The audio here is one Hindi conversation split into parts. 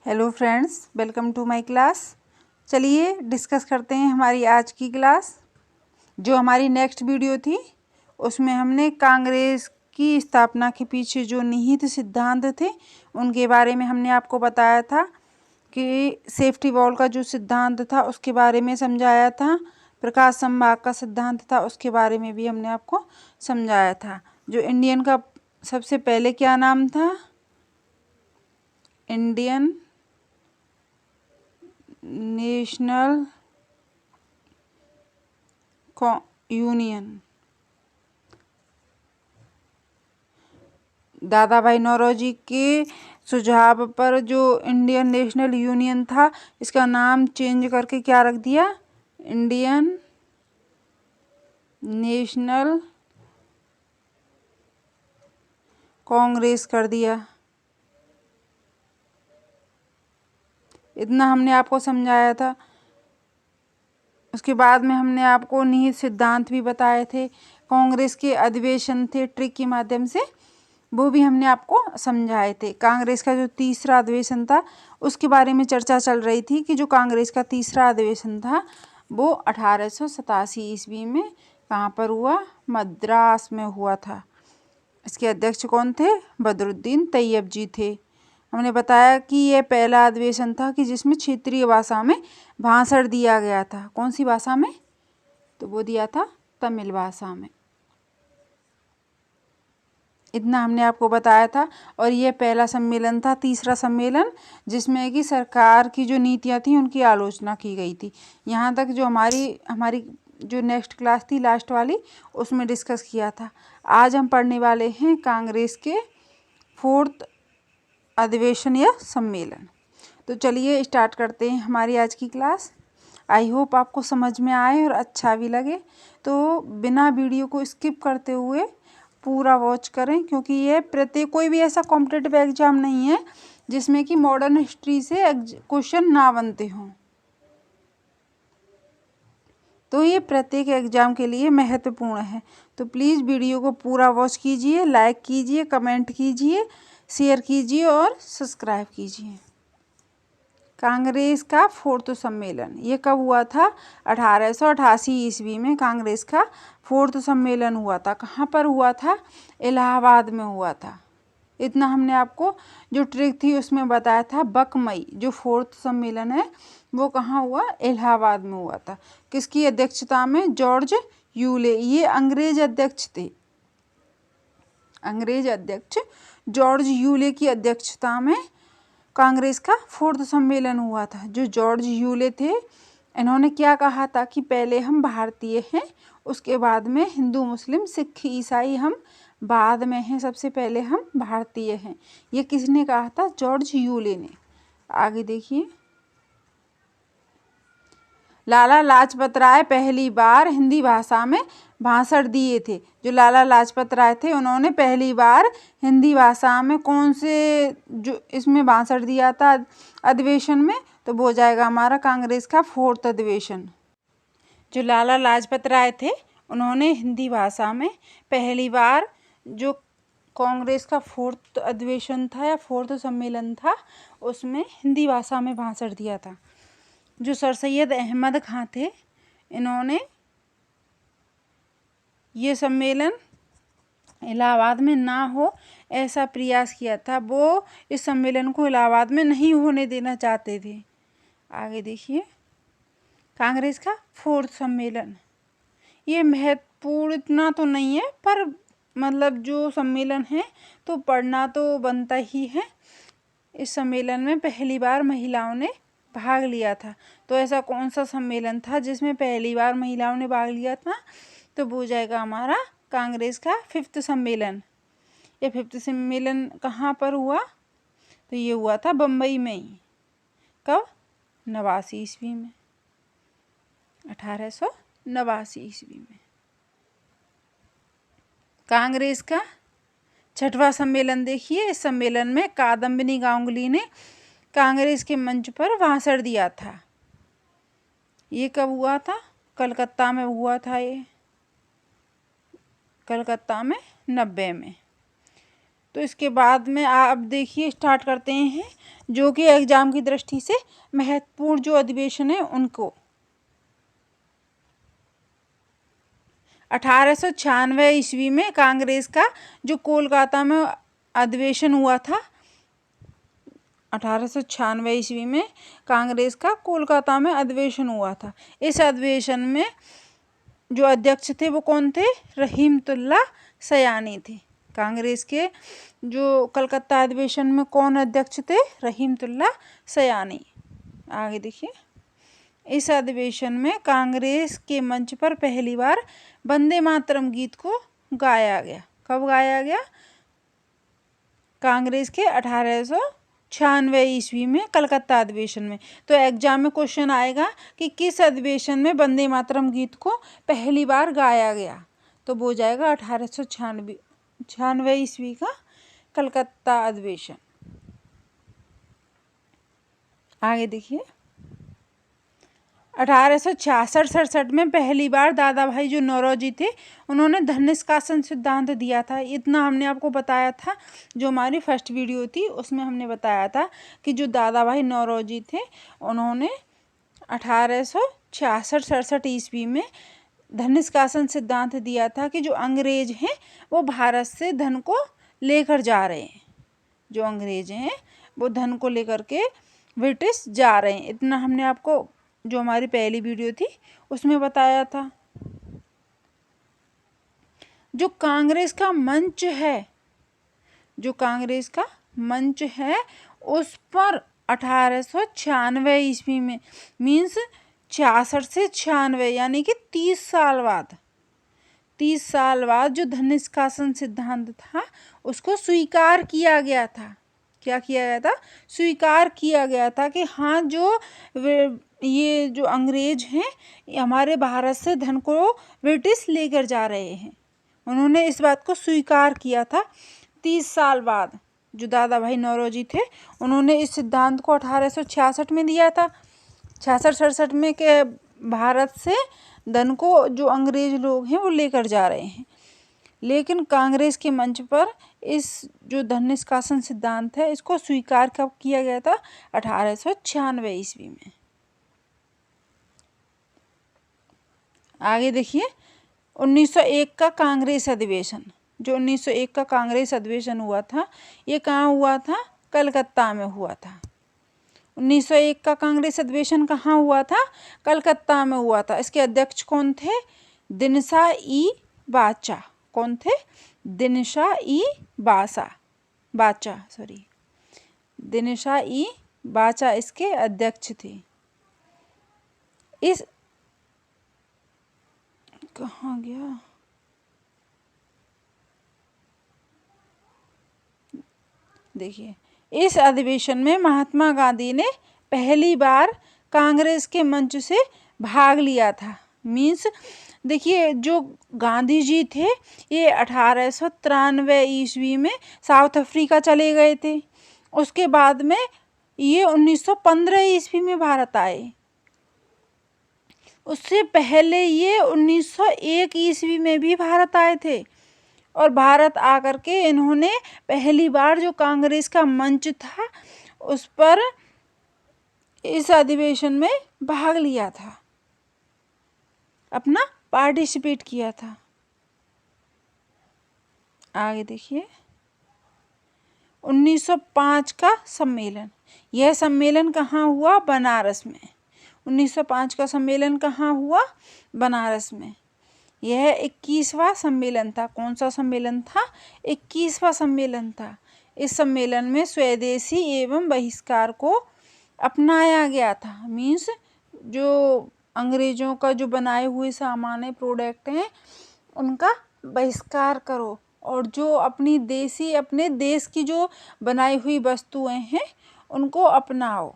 Hello friends, welcome to my class. चलिए डिस्कस करते हैं हमारी आज की क्लास। जो हमारी नेक्स्ट वीडियो थी उसमें हमने कांग्रेस की स्थापना के पीछे जो निहित सिद्धांत थे उनके बारे में हमने आपको बताया था कि सेफ्टी वॉल का जो सिद्धांत था उसके बारे में समझाया था। प्रकाश संवाहक का सिद्धांत था उसके बारे में भी हमने आपको समझाया था। जो इंडियन का सबसे पहले क्या नाम था? Indian national union. दादा भाई नौरोजी के सुझाव पर जो इंडियन नेशनल यूनियन था इसका नाम चेंज करके क्या रख दिया? इंडियन नेशनल कांग्रेस कर दिया। इतना हमने आपको समझाया था। उसके बाद में हमने आपको निहित सिद्धांत भी बताए थे। कांग्रेस के अधिवेशन थे ट्रिक के माध्यम से, वो भी हमने आपको समझाए थे। कांग्रेस का जो तीसरा अधिवेशन था उसके बारे में चर्चा चल रही थी कि जो कांग्रेस का तीसरा अधिवेशन था वो 1887 ईस्वी में कहाँ पर हुआ? मद्रास में हुआ था। इसके अध्यक्ष कौन थे? बदरुद्दीन तैयब जी थे। हमने बताया कि यह पहला अधिवेशन था कि जिसमें क्षेत्रीय भाषा में भाषण दिया गया था। कौन सी भाषा में? तो वो दिया था तमिल भाषा में। इतना हमने आपको बताया था। और यह पहला सम्मेलन था, तीसरा सम्मेलन, जिसमें कि सरकार की जो नीतियां थी उनकी आलोचना की गई थी। यहाँ तक जो हमारी जो नेक्स्ट क्लास थी लास्ट वाली उसमें डिस्कस किया था। आज हम पढ़ने वाले हैं कांग्रेस के फोर्थ अधिवेशन या सम्मेलन। तो चलिए स्टार्ट करते हैं हमारी आज की क्लास। आई होप आपको समझ में आए और अच्छा भी लगे। तो बिना वीडियो को स्किप करते हुए पूरा वॉच करें, क्योंकि ये प्रत्येक कोई भी ऐसा कॉम्पिटिटिव एग्जाम नहीं है जिसमें कि मॉडर्न हिस्ट्री से क्वेश्चन ना बनते हों। तो ये प्रत्येक एग्जाम के लिए महत्वपूर्ण है। तो प्लीज़ वीडियो को पूरा वॉच कीजिए, लाइक कीजिए, कमेंट कीजिए, शेयर कीजिए और सब्सक्राइब कीजिए। कांग्रेस का फोर्थ सम्मेलन ये कब हुआ था? 1888 ईस्वी में कांग्रेस का फोर्थ सम्मेलन हुआ था। कहाँ पर हुआ था? इलाहाबाद में हुआ था। इतना हमने आपको जो ट्रिक थी उसमें बताया था। बकमई जो फोर्थ सम्मेलन है वो कहाँ हुआ? इलाहाबाद में हुआ था। किसकी अध्यक्षता में? George Yule. ये अंग्रेज अध्यक्ष थे। अंग्रेज अध्यक्ष जॉर्ज यूले की अध्यक्षता में कांग्रेस का फोर्थ सम्मेलन हुआ था। जो जॉर्ज यूले थे इन्होंने क्या कहा था कि पहले हम भारतीय हैं, उसके बाद में हिंदू मुस्लिम सिख ईसाई हम बाद में हैं, सबसे पहले हम भारतीय हैं। ये किसने कहा था? जॉर्ज यूले ने। आगे देखिए। लाला लाजपत राय पहली बार हिंदी भाषा में भाषण दिए थे। जो लाला लाजपत राय थे उन्होंने पहली बार हिंदी भाषा में कौन से जो इसमें भाषण दिया था अधिवेशन में? तो वो हो जाएगा हमारा कांग्रेस का फोर्थ अधिवेशन। जो लाला लाजपत राय थे उन्होंने हिंदी भाषा में पहली बार जो कांग्रेस का फोर्थ अधिवेशन था या फोर्थ सम्मेलन था उसमें हिंदी भाषा में भाषण दिया था। जो सर सैयद अहमद खां थे इन्होंने ये सम्मेलन इलाहाबाद में ना हो ऐसा प्रयास किया था। वो इस सम्मेलन को इलाहाबाद में नहीं होने देना चाहते थे। आगे देखिए। कांग्रेस का फोर्थ सम्मेलन ये महत्वपूर्ण इतना तो नहीं है, पर मतलब जो सम्मेलन है तो पढ़ना तो बनता ही है। इस सम्मेलन में पहली बार महिलाओं ने भाग लिया था। तो ऐसा कौन सा सम्मेलन था जिसमें पहली बार महिलाओं ने भाग लिया था? तो वो हो जाएगा हमारा कांग्रेस का फिफ्थ सम्मेलन। ये फिफ्थ सम्मेलन कहाँ पर हुआ? तो ये हुआ था बम्बई में ही। कब? 89 ईस्वी में, 1889 ईस्वी में। कांग्रेस का छठवां सम्मेलन देखिए। इस सम्मेलन में कादम्बिनी गांगुली ने कांग्रेस के मंच पर भाषण दिया था। ये कब हुआ था? कलकत्ता में हुआ था। ये कलकत्ता में 90 में। तो इसके बाद में आप देखिए स्टार्ट करते हैं जो कि एग्जाम की दृष्टि से महत्वपूर्ण जो अधिवेशन है उनको। 1896 ईस्वी में कांग्रेस का जो कोलकाता में अधिवेशन हुआ था, 1896 ईस्वी में कांग्रेस का कोलकाता में अधिवेशन हुआ था। इस अधिवेशन में जो अध्यक्ष थे वो कौन थे? रहीमतुल्ला सयानी थे। कांग्रेस के जो कलकत्ता अधिवेशन में कौन अध्यक्ष थे? रहीमतुल्ला सयानी। आगे देखिए, इस अधिवेशन में कांग्रेस के मंच पर पहली बार वंदे मातरम गीत को गाया गया। कब गाया गया? कांग्रेस के 1896 ईस्वी में कलकत्ता अधिवेशन में। तो एग्जाम में क्वेश्चन आएगा कि किस अधिवेशन में वंदे मातरम गीत को पहली बार गाया गया, तो वो जाएगा 1896 ईस्वी का कलकत्ता अधिवेशन। आगे देखिए, 1866-67 में पहली बार दादा भाई जो नौरोजी थे उन्होंने धन निष्कासन सिद्धांत दिया था। इतना हमने आपको बताया था, जो हमारी फर्स्ट वीडियो थी उसमें हमने बताया था कि जो दादा भाई नौरोजी थे उन्होंने 1866-67 ईस्वी में धन निष्कासन सिद्धांत दिया था कि जो अंग्रेज हैं वो भारत से धन को लेकर जा रहे हैं, जो अंग्रेज हैं वो धन को लेकर के ब्रिटिश जा रहे हैं। इतना हमने आपको जो हमारी पहली वीडियो थी उसमें बताया था। जो कांग्रेस का मंच है, जो कांग्रेस का मंच है उस पर 1896 ईस्वी में मीन्स 66 से 96 यानी कि 30 साल बाद जो धन निष्कासन सिद्धांत था उसको स्वीकार किया गया था। क्या किया गया था? स्वीकार किया गया था कि हाँ, जो ये जो अंग्रेज हैं हमारे भारत से धन को ब्रिटिश लेकर जा रहे हैं, उन्होंने इस बात को स्वीकार किया था। 30 साल बाद जो दादा भाई नौरोजी थे उन्होंने इस सिद्धांत को 1866 में दिया था। 66-67 में के भारत से धन को जो अंग्रेज लोग हैं वो लेकर जा रहे हैं, लेकिन कांग्रेस के मंच पर इस जो धन निष्कासन सिद्धांत है इसको स्वीकार कब किया गया था? 1896 ईस्वी में। आगे देखिए, 1901 का कांग्रेस अधिवेशन। जो 1901 का कांग्रेस अधिवेशन हुआ था ये कहाँ हुआ था? कलकत्ता में हुआ था। 1901 का कांग्रेस अधिवेशन कहाँ हुआ था? कलकत्ता में हुआ था। इसके अध्यक्ष कौन थे? दिनशा ई बाचा। कौन थे? दिनशा ई बाचा इसके अध्यक्ष थे। इस कहाँ गया? देखिए, इस अधिवेशन में महात्मा गांधी ने पहली बार कांग्रेस के मंच से भाग लिया था। मीन्स देखिए, जो गांधी जी थे ये 1893 ईस्वी में साउथ अफ्रीका चले गए थे। उसके बाद में ये 1915 ईस्वी में भारत आए। उससे पहले ये 1901 ईस्वी में भी भारत आए थे और भारत आकर के इन्होंने पहली बार जो कांग्रेस का मंच था उस पर इस अधिवेशन में भाग लिया था, अपना पार्टिसिपेट किया था। आगे देखिए, 1905 का सम्मेलन। यह सम्मेलन कहाँ हुआ? बनारस में। 1905 का सम्मेलन कहाँ हुआ? बनारस में। यह 21वां सम्मेलन था। कौन सा सम्मेलन था? 21वां सम्मेलन था। इस सम्मेलन में स्वदेशी एवं बहिष्कार को अपनाया गया था। मीन्स जो अंग्रेजों का जो बनाए हुए सामान है, प्रोडक्ट हैं, उनका बहिष्कार करो और जो अपने देश की जो बनाई हुई वस्तुएं हैं उनको अपनाओ।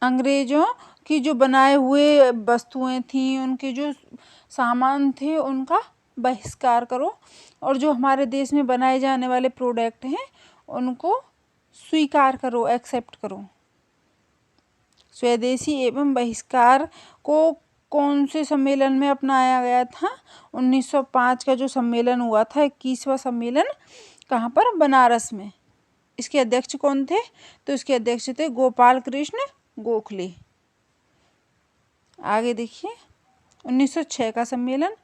अंग्रेजों की जो बनाए हुए वस्तुएं थी, उनके जो सामान थे उनका बहिष्कार करो और जो हमारे देश में बनाए जाने वाले प्रोडक्ट हैं उनको स्वीकार करो, एक्सेप्ट करो। स्वदेशी एवं बहिष्कार को कौन से सम्मेलन में अपनाया गया था? 1905 का जो सम्मेलन हुआ था, 21वां सम्मेलन, कहाँ पर? बनारस में। इसके अध्यक्ष कौन थे? तो इसके अध्यक्ष थे गोपाल कृष्ण गोखले। आगे देखिए 1906 का सम्मेलन।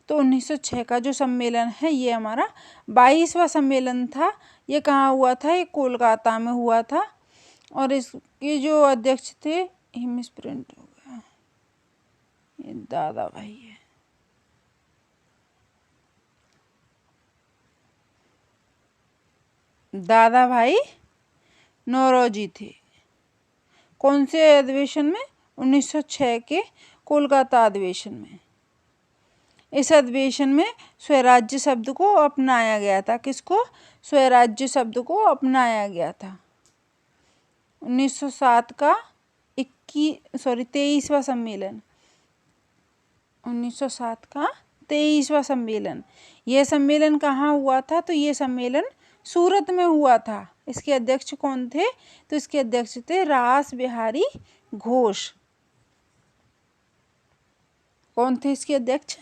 तो 1906 का जो सम्मेलन है ये हमारा 22वां सम्मेलन था। ये कहाँ हुआ था? ये कोलकाता में हुआ था। और इसके जो अध्यक्ष थे, ये मिसप्रिंट हो गया, ये दादा भाई है। दादा भाई नौरोजी थे। कौन से अधिवेशन में? 1906 के कोलकाता अधिवेशन में। इस अधिवेशन में स्वराज्य शब्द को अपनाया गया था। किसको? स्वराज्य शब्द को अपनाया गया था। 1907 का 23वां सम्मेलन, 1907 का 23वां सम्मेलन। यह सम्मेलन कहाँ हुआ था? तो ये सम्मेलन सूरत में हुआ था। इसके अध्यक्ष कौन थे? तो इसके अध्यक्ष थे रास बिहारी घोष। कौन थे इसके अध्यक्ष?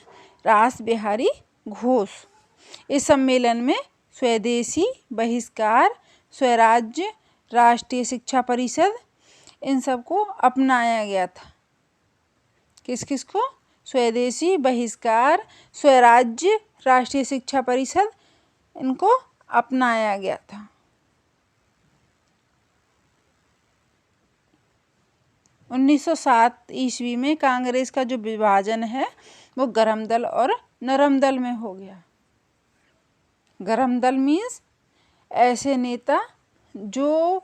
रास बिहारी घोष। इस सम्मेलन में स्वदेशी, बहिष्कार, स्वराज्य, राष्ट्रीय शिक्षा परिषद, इन सब को अपनाया गया था। किस किस को? स्वदेशी, बहिष्कार, स्वराज्य, राष्ट्रीय शिक्षा परिषद, इनको अपनाया गया था। 1907 ईस्वी में कांग्रेस का जो विभाजन है वो गरम दल और नरम दल में हो गया। गरम दल मीन्स ऐसे नेता जो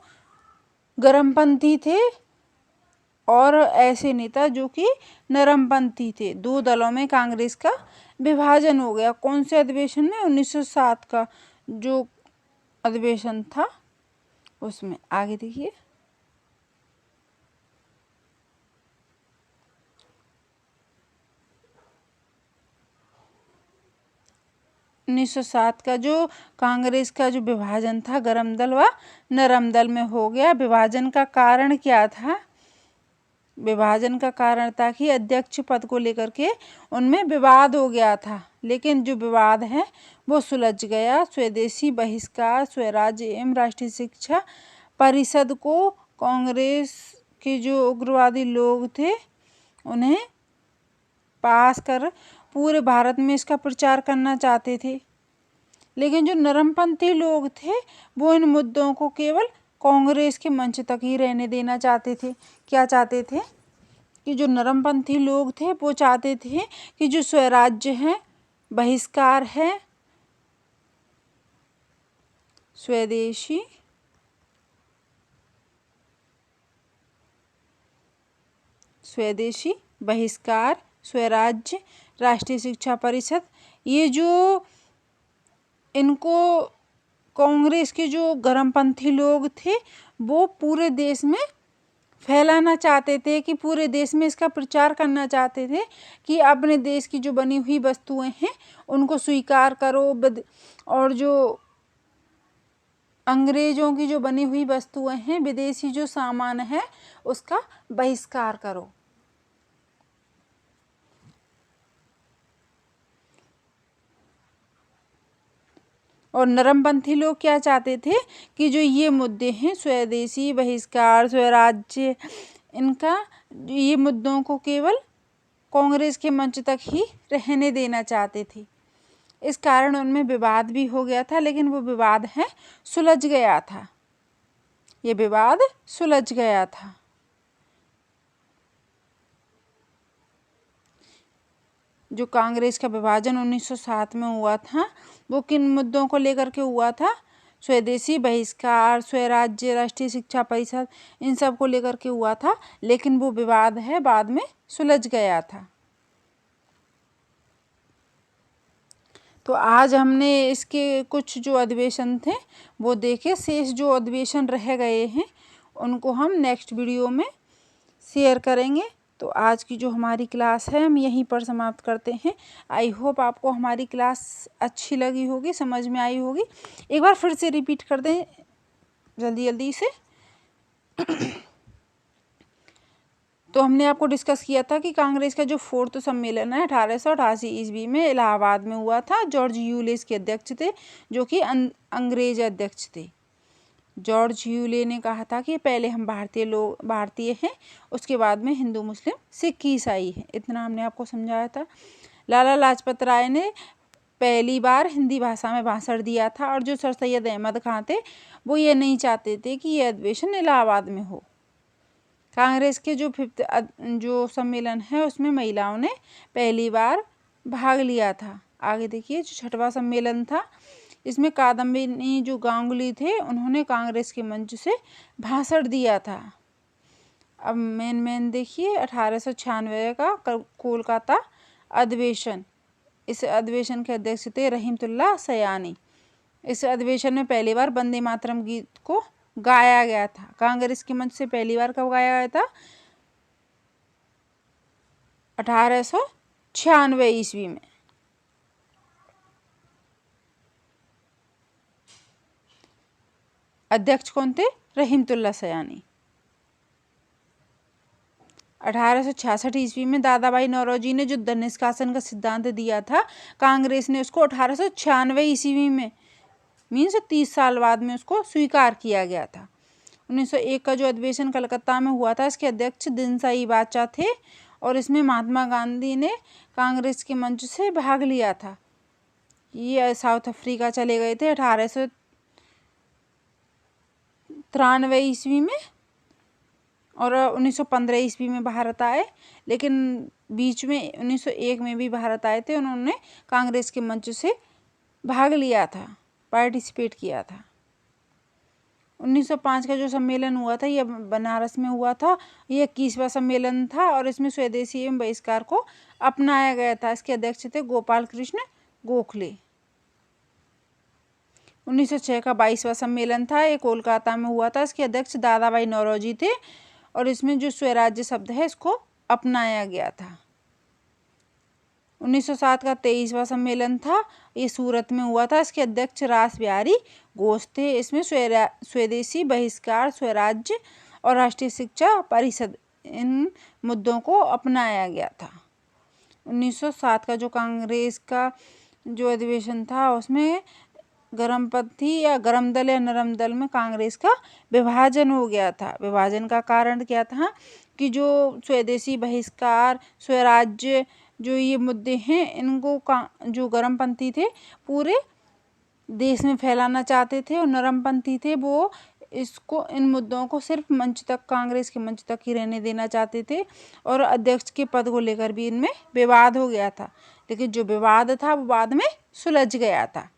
गरमपंथी थे और ऐसे नेता जो कि नरमपंथी थे। दो दलों में कांग्रेस का विभाजन हो गया। कौन से अधिवेशन में? 1907 का जो अधिवेशन था उसमें। आगे देखिए 1907 का जो कांग्रेस का जो विभाजन था गरम दल व नरम दल में हो गया। विभाजन का कारण क्या था? विभाजन का कारण था कि अध्यक्ष पद को लेकर के उनमें विवाद हो गया था, लेकिन जो विवाद है वो सुलझ गया। स्वदेशी, बहिष्कार, स्वराज्य एवं राष्ट्रीय शिक्षा परिषद को कांग्रेस के जो उग्रवादी लोग थे उन्हें पास कर पूरे भारत में इसका प्रचार करना चाहते थे, लेकिन जो नरमपंथी लोग थे वो इन मुद्दों को केवल कांग्रेस के मंच तक ही रहने देना चाहते थे। क्या चाहते थे? कि जो नरमपंथी लोग थे वो चाहते थे कि जो स्वराज्य है, बहिष्कार है, स्वदेशी, बहिष्कार, स्वराज्य, राष्ट्रीय शिक्षा परिषद, ये जो इनको कांग्रेस के जो गरमपंथी लोग थे वो पूरे देश में फैलाना चाहते थे, कि पूरे देश में इसका प्रचार करना चाहते थे कि अपने देश की जो बनी हुई वस्तुएं हैं उनको स्वीकार करो, और जो अंग्रेजों की जो बनी हुई वस्तुएं हैं, विदेशी जो सामान है उसका बहिष्कार करो। और नरमपंथी लोग क्या चाहते थे? कि जो ये मुद्दे हैं स्वदेशी, बहिष्कार, स्वराज्य, इनका ये मुद्दों को केवल कांग्रेस के मंच तक ही रहने देना चाहते थे। इस कारण उनमें विवाद भी हो गया था, लेकिन वो विवाद है सुलझ गया था। ये विवाद सुलझ गया था। जो कांग्रेस का विभाजन 1907 में हुआ था वो किन मुद्दों को लेकर के हुआ था? स्वदेशी, बहिष्कार, स्वराज्य, राष्ट्रीय शिक्षा परिषद, इन सब को लेकर के हुआ था, लेकिन वो विवाद है बाद में सुलझ गया था। तो आज हमने इसके कुछ जो अधिवेशन थे वो देखे। शेष जो अधिवेशन रह गए हैं उनको हम नेक्स्ट वीडियो में शेयर करेंगे। तो आज की जो हमारी क्लास है हम यहीं पर समाप्त करते हैं। आई होप आपको हमारी क्लास अच्छी लगी होगी, समझ में आई होगी। एक बार फिर से रिपीट कर दें जल्दी जल्दी से। तो हमने आपको डिस्कस किया था कि कांग्रेस का जो 4th सम्मेलन है 1888 ईस्वी में इलाहाबाद में हुआ था। जॉर्ज यूले इसके अध्यक्ष थे, जो कि अंग्रेज अध्यक्ष थे। जॉर्ज यूले ने कहा था कि पहले हम भारतीय हैं, उसके बाद में हिंदू, मुस्लिम, सिख, ईसाई हैं। इतना हमने आपको समझाया था। लाला लाजपत राय ने पहली बार हिंदी भाषा में भाषण दिया था, और जो सर सैयद अहमद खां थे वो ये नहीं चाहते थे कि यह अधिवेशन इलाहाबाद में हो। कांग्रेस के जो 5th जो सम्मेलन है उसमें महिलाओं ने पहली बार भाग लिया था। आगे देखिए, जो 6वां सम्मेलन था इसमें कादम्बिनी जो गांगुली थे उन्होंने कांग्रेस के मंच से भाषण दिया था। अब मेन देखिए, 1896 का कोलकाता अधिवेशन। इस अधिवेशन के अध्यक्ष थे रहीमतुल्लाह सयानी। इस अधिवेशन में पहली बार वंदे मातरम गीत को गाया गया था। कांग्रेस के मंच से पहली बार कब गाया गया था? 1896 ईस्वी में। अध्यक्ष कौन थे? रहीमतुल्लाह सयानी। 1866 ईस्वी में दादा भाई नौरोजी ने जो धन निष्कासन का सिद्धांत दिया था, कांग्रेस ने उसको 1896 ईस्वी में, मीन्स 30 साल बाद में उसको स्वीकार किया गया था। 1901 का जो अधिवेशन कलकत्ता में हुआ था, इसके अध्यक्ष दिनसाई बाचा थे, और इसमें महात्मा गांधी ने कांग्रेस के मंच से भाग लिया था। ये साउथ अफ्रीका चले गए थे 1893 ईस्वी में, और 1915 ईस्वी में भारत आए, लेकिन बीच में 1901 में भी भारत आए थे। उन्होंने कांग्रेस के मंच से भाग लिया था, पार्टिसिपेट किया था। 1905 का जो सम्मेलन हुआ था यह बनारस में हुआ था। यह 21वां सम्मेलन था, और इसमें स्वदेशी एवं बहिष्कार को अपनाया गया था। इसके अध्यक्ष थे गोपाल कृष्ण गोखले। 1906 का 22वां सम्मेलन था, ये कोलकाता में हुआ था। इसके अध्यक्ष दादा भाई नौरोजी थे, और इसमें जो स्वराज्य शब्द है इसको अपनाया गया था। 1907 का 23वां सम्मेलन था, ये सूरत में हुआ था। इसके अध्यक्ष रास बिहारी घोष थे। इसमें स्वदेशी बहिष्कार, स्वराज्य और राष्ट्रीय शिक्षा परिषद, इन मुद्दों को अपनाया गया था। 1907 का जो कांग्रेस का जो अधिवेशन था उसमें गर्मपंथी या गर्म दल या नरम दल में कांग्रेस का विभाजन हो गया था। विभाजन का कारण क्या था कि जो स्वदेशी बहिष्कार, स्वराज्य, जो ये मुद्दे हैं, इनको जो गर्मपंथी थे पूरे देश में फैलाना चाहते थे, और नरमपंथी थे वो इसको, इन मुद्दों को सिर्फ मंच तक, कांग्रेस के मंच तक ही रहने देना चाहते थे, और अध्यक्ष के पद को लेकर भी इनमें विवाद हो गया था। लेकिन जो विवाद था वो बाद में सुलझ गया था।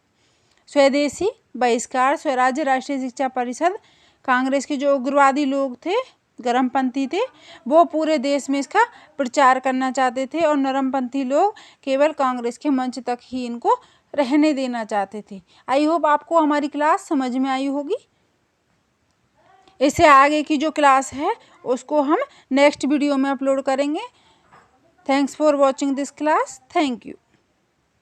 स्वदेशी बहिष्कार, स्वराज्य, राष्ट्रीय शिक्षा परिषद, कांग्रेस के जो उग्रवादी लोग थे, गर्मपंथी थे, वो पूरे देश में इसका प्रचार करना चाहते थे, और नरमपंथी लोग केवल कांग्रेस के मंच तक ही इनको रहने देना चाहते थे। आई होप आपको हमारी क्लास समझ में आई होगी। इससे आगे की जो क्लास है उसको हम नेक्स्ट वीडियो में अपलोड करेंगे। Thanks for watching this class. Thank you.